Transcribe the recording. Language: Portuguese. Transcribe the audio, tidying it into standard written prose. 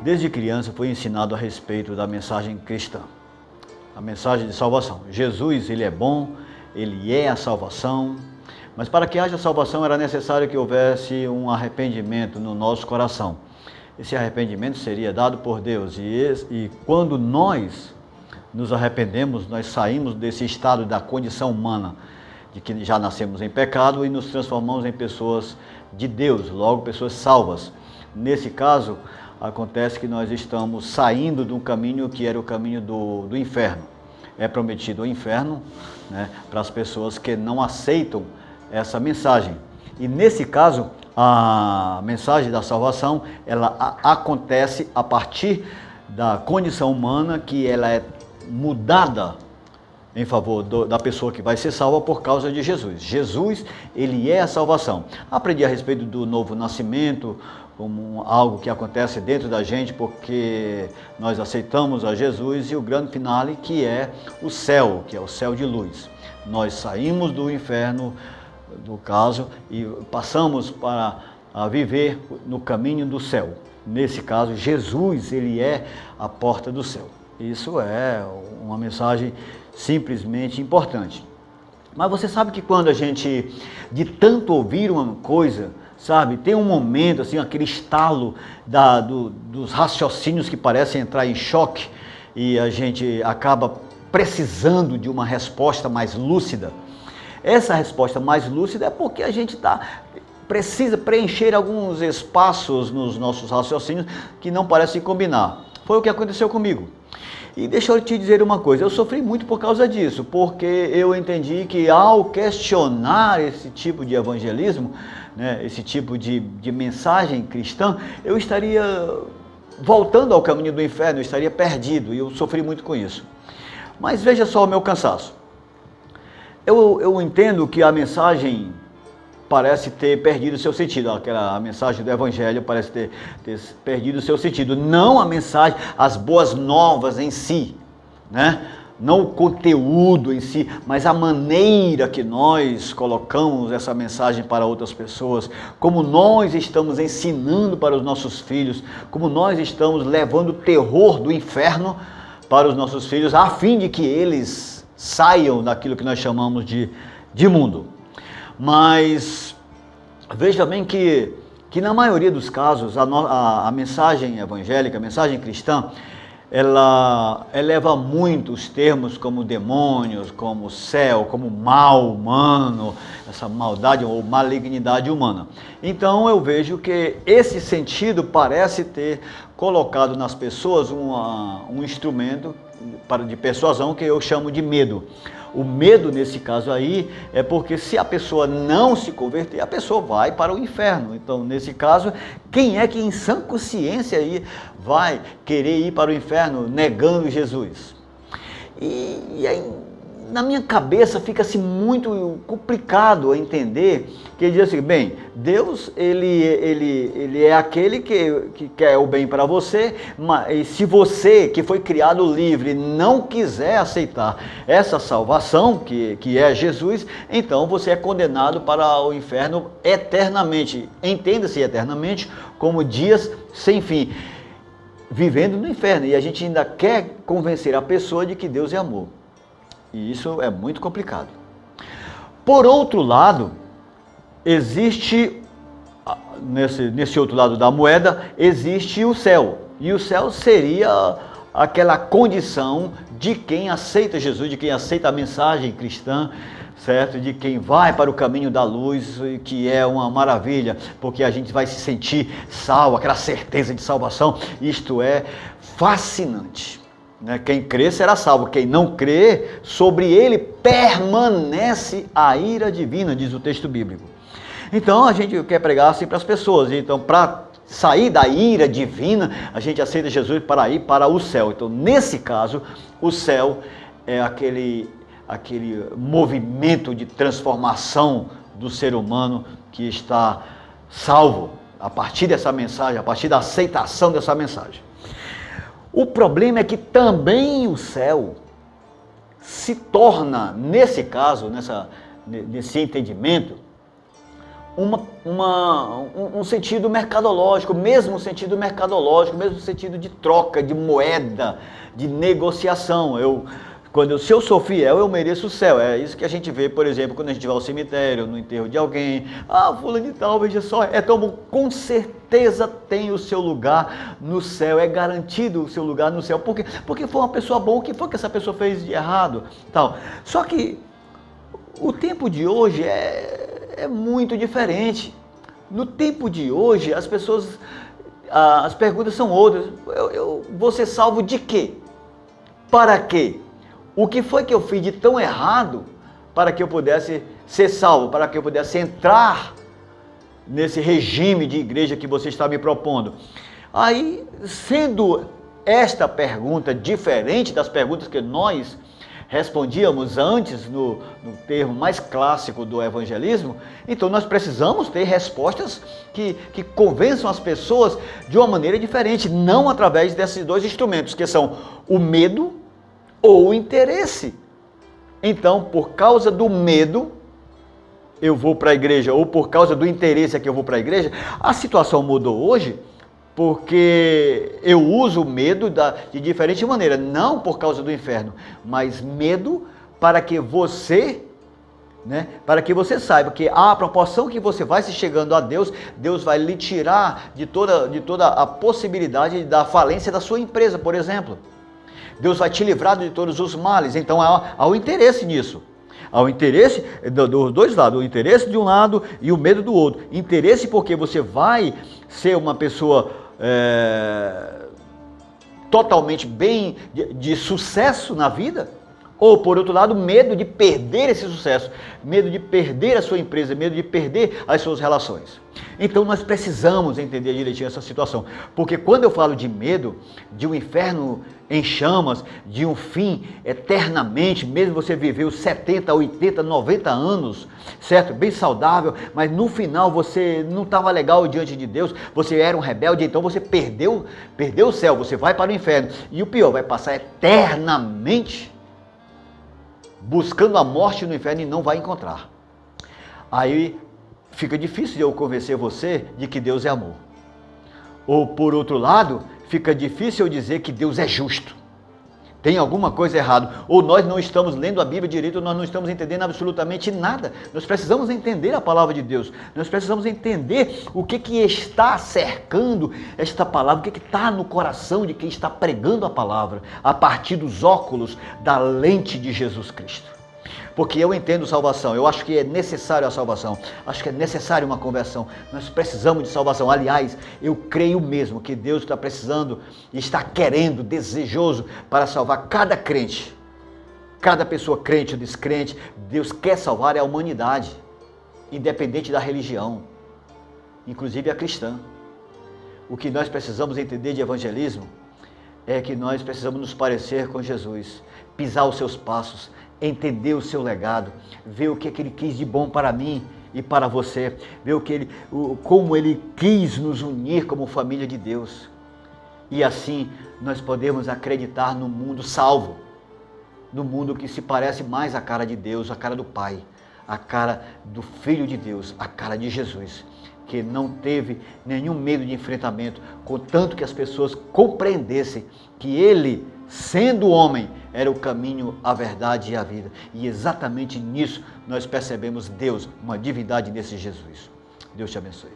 Desde criança fui ensinado a respeito da mensagem cristã, a mensagem de salvação. Jesus, ele é bom, ele é a salvação, mas para que haja salvação era necessário que houvesse um arrependimento no nosso coração. Esse arrependimento seria dado por Deus e quando nós nos arrependemos, nós saímos desse estado da condição humana, de que já nascemos em pecado e nos transformamos em pessoas de Deus, logo pessoas salvas. Nesse caso, acontece que nós estamos saindo de um caminho que era o caminho do inferno. É prometido o inferno, né, para as pessoas que não aceitam essa mensagem. E nesse caso, a mensagem da salvação, ela acontece a partir da condição humana, que ela é mudada em favor da pessoa que vai ser salva por causa de Jesus. Jesus, ele é a salvação. Aprendi a respeito do novo nascimento, como algo que acontece dentro da gente porque nós aceitamos a Jesus, e o grande finale, que é o céu, que é o céu de luz. Nós saímos do inferno, do caso, e passamos para viver no caminho do céu. Nesse caso, Jesus, ele é a porta do céu. Isso é uma mensagem simplesmente importante. Mas você sabe que quando a gente, de tanto ouvir uma coisa, sabe, tem um momento, assim, aquele estalo dos raciocínios que parecem entrar em choque e a gente acaba precisando de uma resposta mais lúcida. Essa resposta mais lúcida é porque a gente precisa preencher alguns espaços nos nossos raciocínios que não parecem combinar. Foi o que aconteceu comigo. E deixa eu te dizer uma coisa, eu sofri muito por causa disso, porque eu entendi que ao questionar esse tipo de evangelismo, né, esse tipo de mensagem cristã, eu estaria voltando ao caminho do inferno, eu estaria perdido, e eu sofri muito com isso. Mas veja só o meu cansaço. Eu entendo que a mensagem parece ter perdido o seu sentido, a mensagem do Evangelho parece ter perdido o seu sentido, não a mensagem, as boas novas em si, né? Não o conteúdo em si, mas a maneira que nós colocamos essa mensagem para outras pessoas, como nós estamos ensinando para os nossos filhos, como nós estamos levando o terror do inferno para os nossos filhos, a fim de que eles saiam daquilo que nós chamamos de mundo. Mas veja bem que na maioria dos casos a mensagem evangélica, a mensagem cristã, ela eleva muito os termos como demônios, como céu, como mal humano, essa maldade ou malignidade humana. Então eu vejo que esse sentido parece ter colocado nas pessoas um instrumento de persuasão que eu chamo de medo. O medo nesse caso aí é porque se a pessoa não se converter, a pessoa vai para o inferno. Então, nesse caso, quem é que em sã consciência aí vai querer ir para o inferno negando Jesus? E aí, na minha cabeça fica-se muito complicado a entender que ele diz assim, bem, Deus ele é aquele que quer o bem para você, mas se você, que foi criado livre, não quiser aceitar essa salvação, que é Jesus, então você é condenado para o inferno eternamente. Entenda-se eternamente como dias sem fim, vivendo no inferno. E a gente ainda quer convencer a pessoa de que Deus é amor. E isso é muito complicado. Por outro lado, existe, nesse outro lado da moeda, existe o céu. E o céu seria aquela condição de quem aceita Jesus, de quem aceita a mensagem cristã, certo? De quem vai para o caminho da luz, que é uma maravilha, porque a gente vai se sentir salvo, aquela certeza de salvação. Isto é fascinante. Quem crê será salvo, quem não crê, sobre ele permanece a ira divina, diz o texto bíblico. Então a gente quer pregar assim para as pessoas, então para sair da ira divina, a gente aceita Jesus para ir para o céu. Então nesse caso, o céu é aquele movimento de transformação do ser humano que está salvo a partir dessa mensagem, a partir da aceitação dessa mensagem. O problema é que também o céu se torna, nesse caso, nesse entendimento, um sentido mercadológico, mesmo sentido de troca, de moeda, de negociação. Se eu sou fiel, eu mereço o céu. É isso que a gente vê, por exemplo, quando a gente vai ao cemitério, no enterro de alguém. Fulano de tal, veja só, é tão bom. Com certeza tem o seu lugar no céu, é garantido o seu lugar no céu. Porque foi uma pessoa boa, o que foi que essa pessoa fez de errado? Tal. Só que o tempo de hoje é muito diferente. No tempo de hoje, as perguntas são outras. Eu vou ser salvo de quê? Para quê? O que foi que eu fiz de tão errado para que eu pudesse ser salvo, para que eu pudesse entrar nesse regime de igreja que você está me propondo? Aí, sendo esta pergunta diferente das perguntas que nós respondíamos antes no termo mais clássico do evangelismo, então nós precisamos ter respostas que convençam as pessoas de uma maneira diferente, não através desses dois instrumentos, que são o medo ou o interesse. Então, por causa do medo, eu vou para a igreja, ou por causa do interesse é que eu vou para a igreja. A situação mudou hoje, porque eu uso o medo de diferente maneira, não por causa do inferno, mas medo para que você, para que você saiba que à proporção que você vai se chegando a Deus, Deus vai lhe tirar de toda a possibilidade da falência da sua empresa, por exemplo. Deus vai te livrar de todos os males. Então há o interesse nisso. Há o interesse dos dois lados, o interesse de um lado e o medo do outro. Interesse porque você vai ser uma pessoa totalmente bem, de sucesso na vida. Ou, por outro lado, medo de perder esse sucesso, medo de perder a sua empresa, medo de perder as suas relações. Então nós precisamos entender direitinho essa situação, porque quando eu falo de medo, de um inferno em chamas, de um fim eternamente, mesmo você viveu 70, 80, 90 anos, certo? Bem saudável, mas no final você não estava legal diante de Deus, você era um rebelde, então você perdeu o céu, você vai para o inferno. E o pior, vai passar eternamente buscando a morte no inferno e não vai encontrar. Aí fica difícil de eu convencer você de que Deus é amor. Ou por outro lado, fica difícil eu dizer que Deus é justo. Tem alguma coisa errada. Ou nós não estamos lendo a Bíblia direito, ou nós não estamos entendendo absolutamente nada. Nós precisamos entender a palavra de Deus. Nós precisamos entender o que está cercando esta palavra, o que está no coração de quem está pregando a palavra, a partir dos óculos da lente de Jesus Cristo. Porque eu entendo salvação, eu acho que é necessário a salvação, acho que é necessário uma conversão, nós precisamos de salvação. Aliás, eu creio mesmo que Deus está precisando, está querendo, desejoso para salvar cada crente, cada pessoa crente ou descrente. Deus quer salvar a humanidade, independente da religião, inclusive a cristã. O que nós precisamos entender de evangelismo é que nós precisamos nos parecer com Jesus, pisar os seus passos, entender o seu legado, ver o que ele quis de bom para mim e para você, ver como ele quis nos unir como família de Deus. E assim nós podemos acreditar no mundo salvo, no mundo que se parece mais à cara de Deus, à cara do Pai, à cara do Filho de Deus, à cara de Jesus, que não teve nenhum medo de enfrentamento, contanto que as pessoas compreendessem que ele, sendo homem, era o caminho, a verdade e a vida. E exatamente nisso nós percebemos Deus, uma divindade nesse Jesus. Deus te abençoe.